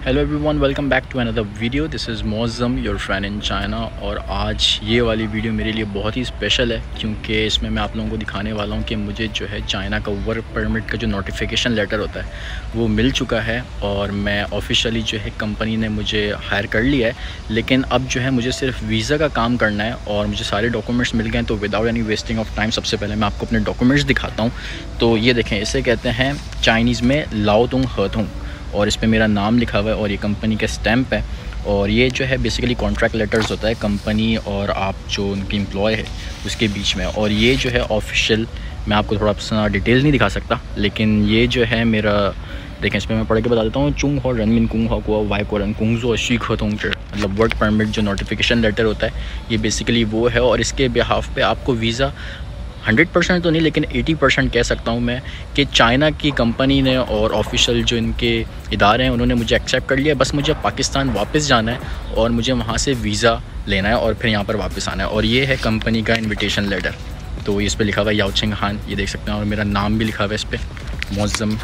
Hello everyone, welcome back to another video. This is Mauzam your friend in China. और आज ये वाली video मेरे लिए बहुत ही स्पेशल है क्योंकि इसमें मैं आप लोगों को दिखाने वाला हूँ कि मुझे जो है चाइना का वर्क परमिट का जो नोटिफिकेशन लेटर होता है वो मिल चुका है और मैं ऑफिशियली जो है कंपनी ने मुझे हायर कर लिया है। लेकिन अब जो है मुझे सिर्फ वीज़ा का काम करना है और मुझे सारे डॉक्यूमेंट्स मिल गए। तो without any wasting of time सबसे पहले मैं आपको अपने डॉक्यूमेंट्स दिखाता हूँ। तो ये देखें, इसे कहते हैं चाइनीज़ में लाओ तुंग हेतुंग और इस पे मेरा नाम लिखा हुआ है और ये कंपनी का स्टैम्प है। और ये जो है बेसिकली कॉन्ट्रैक्ट लेटर्स होता है कंपनी और आप जो उनकी एम्प्लॉय है उसके बीच में। और ये जो है ऑफिशियल, मैं आपको थोड़ा सा डिटेल नहीं दिखा सकता, लेकिन ये जो है मेरा देखें, इस पर मैं पढ़ के बता देता हूँ। चुंग हो रनमिन कुंग हो को वाई को रन कुंग जो शीख हो तुंग, मतलब वर्क परमिट जो नोटिफिकेशन लेटर होता है ये बेसिकली वो है। और इसके बिहाफ पे आपको वीज़ा 100% तो नहीं लेकिन 80% कह सकता हूँ मैं कि चाइना की कंपनी ने और ऑफिशियल जो इनके इदारे हैं उन्होंने मुझे एक्सेप्ट कर लिया। बस मुझे पाकिस्तान वापस जाना है और मुझे वहाँ से वीज़ा लेना है और फिर यहाँ पर वापस आना है। और ये है कंपनी का इन्विटेशन लेटर। तो इस पर लिखा हुआ है याओचिंग हान, ये देख सकते हैं, और मेरा नाम भी लिखा हुआ है इस पर, मौज़म।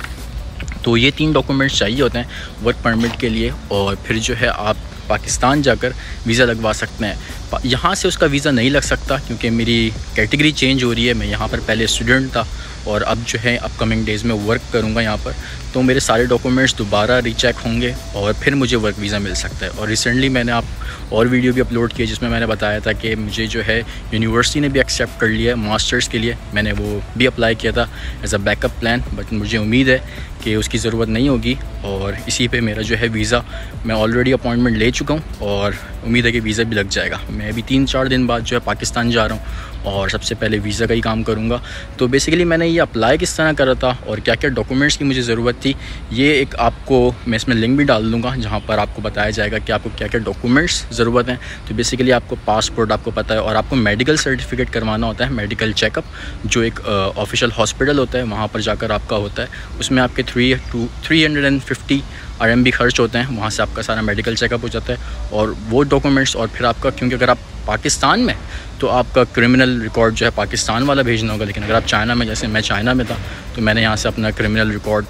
तो ये 3 डॉक्यूमेंट्स चाहिए होते हैं वर्क परमिट के लिए और फिर जो है आप पाकिस्तान जाकर वीज़ा लगवा सकते हैं। यहाँ से उसका वीज़ा नहीं लग सकता क्योंकि मेरी कैटेगरी चेंज हो रही है। मैं यहाँ पर पहले स्टूडेंट था और अब जो है अपकमिंग डेज़ में वर्क करूँगा यहाँ पर, तो मेरे सारे डॉक्यूमेंट्स दोबारा रीचेक होंगे और फिर मुझे वर्क वीज़ा मिल सकता है। और रिसेंटली मैंने आप और वीडियो भी अपलोड किए जिसमें मैंने बताया था कि मुझे जो है यूनिवर्सिटी ने भी एक्सेप्ट कर लिया है मास्टर्स के लिए। मैंने वो भी अप्लाई किया था as a backup plan, but मुझे उम्मीद है कि उसकी ज़रूरत नहीं होगी और इसी पे मेरा जो है वीज़ा, मैं ऑलरेडी अपॉइंटमेंट ले चुका हूँ और उम्मीद है कि वीज़ा भी लग जाएगा। मैं अभी 3-4 दिन बाद जो है पाकिस्तान जा रहा हूँ और सबसे पहले वीज़ा का ही काम करूँगा। तो बेसिकली मैंने ये अप्लाई किस तरह करा था और क्या क्या डॉक्यूमेंट्स की मुझे ज़रूरत थी, ये एक आपको मैं इसमें लिंक भी डाल दूँगा जहाँ पर आपको बताया जाएगा कि आपको क्या क्या डॉक्यूमेंट्स ज़रूरत हैं। तो बेसिकली आपको पासपोर्ट आपको पता है और आपको मेडिकल सर्टिफिकेट करवाना होता है, मेडिकल चेकअप जो एक ऑफिशियल हॉस्पिटल होता है वहाँ पर जाकर आपका होता है। उसमें आपके 350 RMB खर्च होते हैं, वहाँ से आपका सारा मेडिकल चेकअप हो जाता है और वो डॉक्यूमेंट्स। और फिर आपका, क्योंकि अगर आप पाकिस्तान में तो आपका क्रिमिनल रिकॉर्ड जो है पाकिस्तान वाला भेजना होगा, लेकिन अगर आप चाइना में, जैसे मैं चाइना में था तो मैंने यहाँ से अपना criminal record,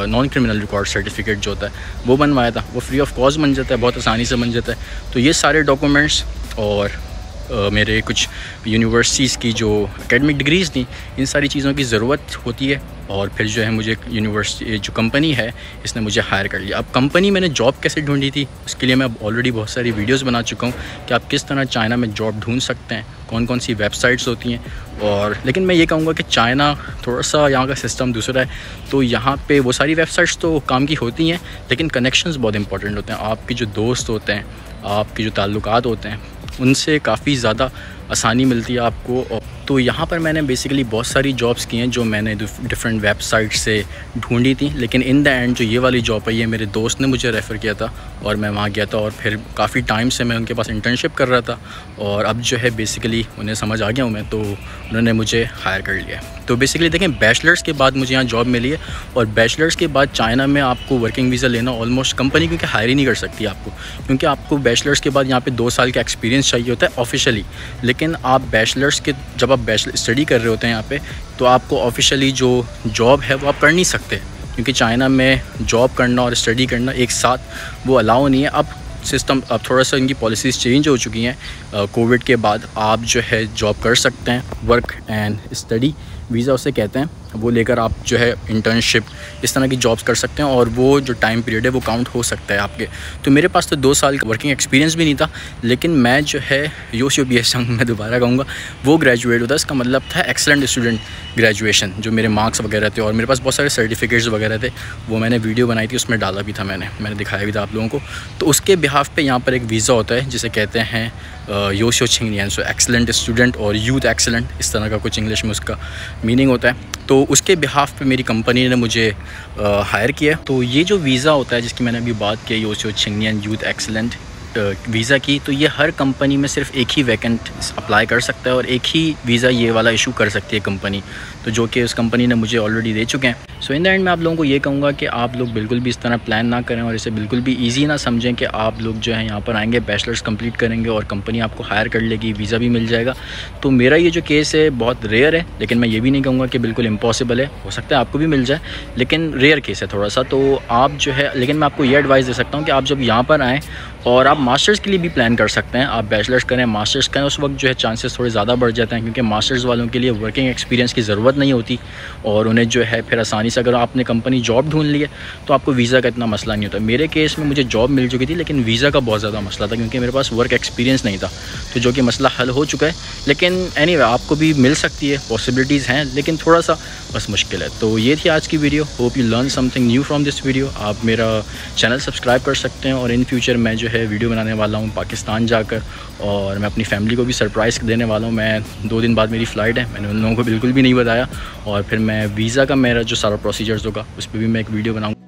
non criminal record certificate जो होता है वो बनवाया था। वो फ्री ऑफ कॉस्ट बन जाता है, बहुत आसानी से बन जाता है। तो ये सारे डॉक्यूमेंट्स और मेरे कुछ यूनिवर्सिटीज़ की जो एकेडमिक डिग्रीज़ थी, इन सारी चीज़ों की ज़रूरत होती है। और फिर जो है मुझे यूनिवर्सिटी जो कंपनी है इसने मुझे हायर कर लिया। अब कंपनी मैंने जॉब कैसे ढूंढी थी उसके लिए मैं ऑलरेडी बहुत सारी वीडियोस बना चुका हूँ कि आप किस तरह चाइना में जॉब ढूंढ सकते हैं, कौन कौन सी वेबसाइट्स होती हैं। और लेकिन मैं ये कहूँगा कि चाइना थोड़ा सा यहाँ का सिस्टम दूसरा है। तो यहाँ पे वो सारी वेबसाइट्स तो काम की होती हैं लेकिन कनेक्शंस बहुत इंपॉर्टेंट होते हैं। आपके जो दोस्त होते हैं, आपके जो ताल्लुकात होते हैं, उनसे काफ़ी ज़्यादा आसानी मिलती है आपको। तो यहाँ पर मैंने बेसिकली बहुत सारी जॉब्स की हैं जो मैंने डिफरेंट वेबसाइट से ढूंढी थी, लेकिन इन द एंड जो ये वाली जॉब है ये मेरे दोस्त ने मुझे रेफ़र किया था और मैं वहाँ गया था और फिर काफ़ी टाइम से मैं उनके पास इंटर्नशिप कर रहा था और अब जो है बेसिकली उन्हें समझ आ गया हूँ मैं, तो उन्होंने मुझे हायर कर लिया। तो बेसिकली देखें, बैचलर्स के बाद मुझे यहाँ जॉब मिली है और बैचलर्स के बाद चाइना में आपको वर्किंग वीज़ा लेना ऑलमोस्ट कंपनी क्योंकि हायर ही नहीं कर सकती आपको, क्योंकि आपको बैचलर्स के बाद यहाँ पे 2 साल का एक्सपीरियंस चाहिए होता है ऑफिशियली। लेकिन आप बैचलर्स के, जब आप बैचलर स्टडी कर रहे होते हैं यहाँ पे, तो आपको ऑफिशियली जो जॉब है वो आप कर नहीं सकते क्योंकि चाइना में जॉब करना और स्टडी करना एक साथ वो अलाउ नहीं है। अब सिस्टम, अब थोड़ा सा इनकी पॉलिसीज़ चेंज हो चुकी हैं कोविड के बाद। आप जो है जॉब कर सकते हैं, वर्क एंड स्टडी वीज़ा उसे कहते हैं, वो लेकर आप जो है इंटर्नशिप इस तरह की जॉब्स कर सकते हैं और वो जो टाइम पीरियड है वो काउंट हो सकता है आपके। तो मेरे पास तो 2 साल का वर्किंग एक्सपीरियंस भी नहीं था, लेकिन मैं जो है योशियो बीएसचंग, मैं दोबारा कहूँगा, वो ग्रेजुएट होता है। इसका मतलब था एक्सेलेंट स्टूडेंट ग्रेजुएशन, जो मेरे मार्क्स वगैरह थे और मेरे पास बहुत सारे सर्टिफिकेट्स वगैरह थे। वो मैंने वीडियो बनाई थी, उसमें डाला भी था, मैंने दिखाया भी था आप लोगों को। तो उसके बिहाफ पे यहाँ पर एक वीज़ा होता है जिसे कहते हैं योशियो छिंगनियन, सो एक्सेलेंट स्टूडेंट और यूथ एक्सेलेंट, इस तरह का कुछ इंग्लिश में उसका मीनिंग होता है। तो उसके बिहाफ पे मेरी कंपनी ने मुझे हायर किया। तो ये जो वीज़ा होता है जिसकी मैंने अभी बात की, योशियो छिंगनियन यूथ एक्सेलेंट वीज़ा की, तो ये हर कंपनी में सिर्फ एक ही वैकेंट अप्लाई कर सकता है और एक ही वीज़ा ये वाला इशू कर सकती है कंपनी, तो जो कि उस कंपनी ने मुझे ऑलरेडी दे चुके हैं। सो इन द एंड मैं आप लोगों को ये कहूँगा कि आप लोग बिल्कुल भी इस तरह प्लान ना करें और इसे बिल्कुल भी ईजी ना समझें कि आप लोग जो है यहाँ पर आएंगे, बैचलर्स कंप्लीट करेंगे और कंपनी आपको हायर कर लेगी, वीज़ा भी मिल जाएगा। तो मेरा ये जो केस है बहुत रेयर है, लेकिन मैं ये भी नहीं कहूँगा कि बिल्कुल इम्पॉसिबल है, हो सकता है आपको भी मिल जाए, लेकिन रेयर केस है थोड़ा सा। तो आप जो है, लेकिन मैं आपको ये एडवाइस दे सकता हूँ कि आप जब यहाँ पर आएँ और आप मास्टर्स के लिए भी प्लान कर सकते हैं, आप बैचलर्स करें, मास्टर्स करें, उस वक्त जो है चांसेस थोड़े ज़्यादा बढ़ जाते हैं, क्योंकि मास्टर्स वालों के लिए वर्किंग एक्सपीरियंस की ज़रूरत नहीं होती और उन्हें जो है फिर आसानी से, अगर आपने कंपनी जॉब ढूंढ ली है तो आपको वीज़ा का इतना मसला नहीं होता। मेरे केस में मुझे जॉब मिल चुकी थी, लेकिन वीज़ा का बहुत ज़्यादा मसला था क्योंकि मेरे पास वर्क एक्सपीरियंस नहीं था, तो जो कि मसला हल हो चुका है। लेकिन एनीवे आपको भी मिल सकती है, पॉसिबिलिटीज़ हैं, लेकिन थोड़ा सा बस मुश्किल है। तो ये थी आज की video. Hope you learn something new from this video. आप मेरा चैनल सब्सक्राइब कर सकते हैं और इन फ्यूचर मैं जो है वीडियो बनाने वाला हूँ पाकिस्तान जाकर, और मैं अपनी फैमिली को भी सरप्राइज़ देने वाला हूँ। मैं 2 दिन बाद मेरी फ़्लाइट है, मैंने उन लोगों को बिल्कुल भी नहीं बताया, और फिर मैं वीज़ा का मेरा जो सारा प्रोसीजर्स होगा उस पर भी मैं एक वीडियो बनाऊँगा।